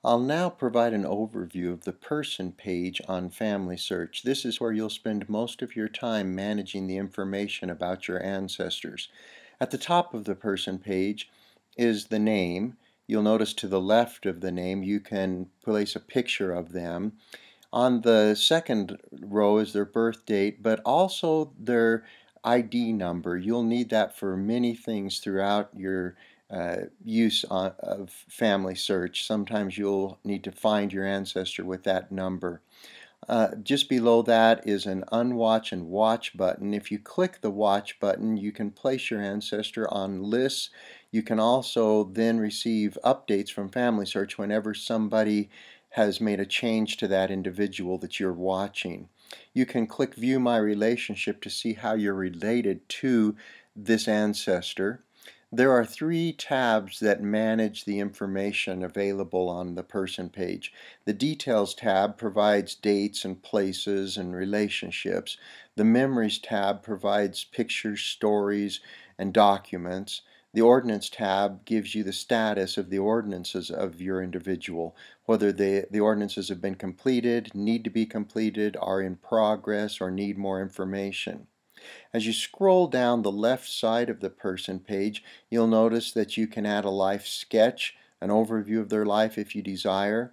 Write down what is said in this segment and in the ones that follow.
I'll now provide an overview of the person page on FamilySearch. This is where you'll spend most of your time managing the information about your ancestors. At the top of the person page is the name. You'll notice to the left of the name you can place a picture of them. On the second row is their birth date, but also their ID number. You'll need that for many things throughout your use of FamilySearch. Sometimes you'll need to find your ancestor with that number. Just below that is an Unwatch and Watch button. If you click the Watch button, you can place your ancestor on lists. You can also then receive updates from FamilySearch whenever somebody has made a change to that individual that you're watching. You can click View My Relationship to see how you're related to this ancestor. There are three tabs that manage the information available on the person page. The Details tab provides dates and places and relationships. The Memories tab provides pictures, stories, and documents. The Ordinance tab gives you the status of the ordinances of your individual, whether the ordinances have been completed, need to be completed, are in progress, or need more information. As you scroll down the left side of the person page, you'll notice that you can add a life sketch, an overview of their life if you desire.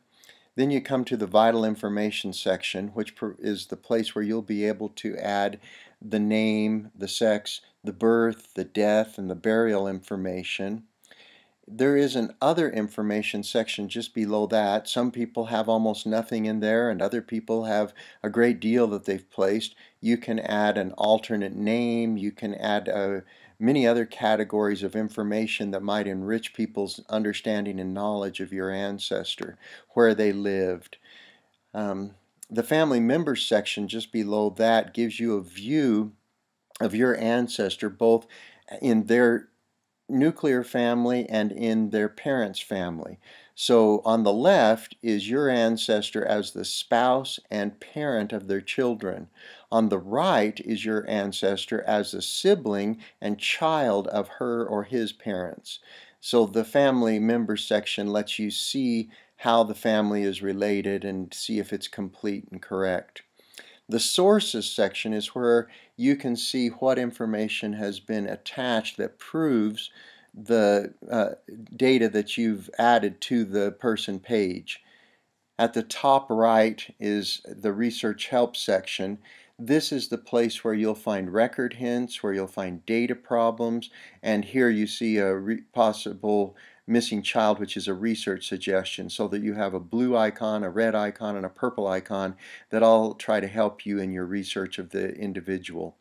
Then you come to the Vital Information section, which is the place where you'll be able to add the name, the sex, the birth, the death, and the burial information. There is an Other Information section just below that. Some people have almost nothing in there, and other people have a great deal that they've placed. You can add an alternate name. You can add many other categories of information that might enrich people's understanding and knowledge of your ancestor, where they lived. The Family Members section just below that gives you a view of your ancestor, both in their nuclear family and in their parents' family. So on the left is your ancestor as the spouse and parent of their children. On the right is your ancestor as a sibling and child of her or his parents. So the family members section lets you see how the family is related and see if it's complete and correct. The Sources section is where you can see what information has been attached that proves the data that you've added to the person page. At the top right is the Research Help section. This is the place where you'll find record hints, where you'll find data problems, and here you see a possible missing child, which is a research suggestion, so that you have a blue icon, a red icon, and a purple icon that all try to help you in your research of the individual.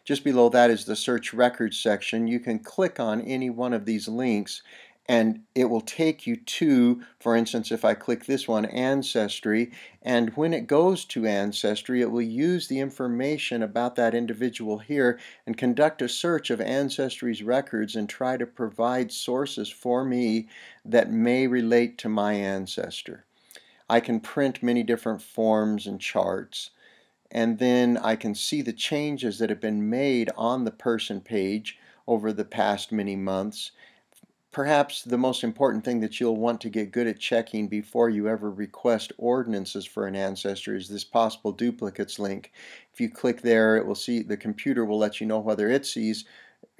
Just below that is the Search Records section. You can click on any one of these links and it will take you to, for instance, if I click this one, Ancestry, and when it goes to Ancestry, it will use the information about that individual here and conduct a search of Ancestry's records and try to provide sources for me that may relate to my ancestor. I can print many different forms and charts, and then I can see the changes that have been made on the person page over the past many months. Perhaps the most important thing that you'll want to get good at checking before you ever request ordinances for an ancestor is this possible duplicates link. If you click there, it will see, the computer will let you know whether it sees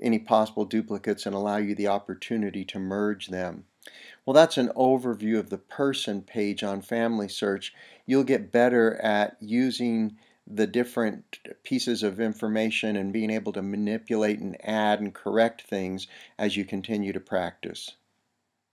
any possible duplicates and allow you the opportunity to merge them. Well, that's an overview of the person page on FamilySearch. You'll get better at using the different pieces of information and being able to manipulate and add and correct things as you continue to practice.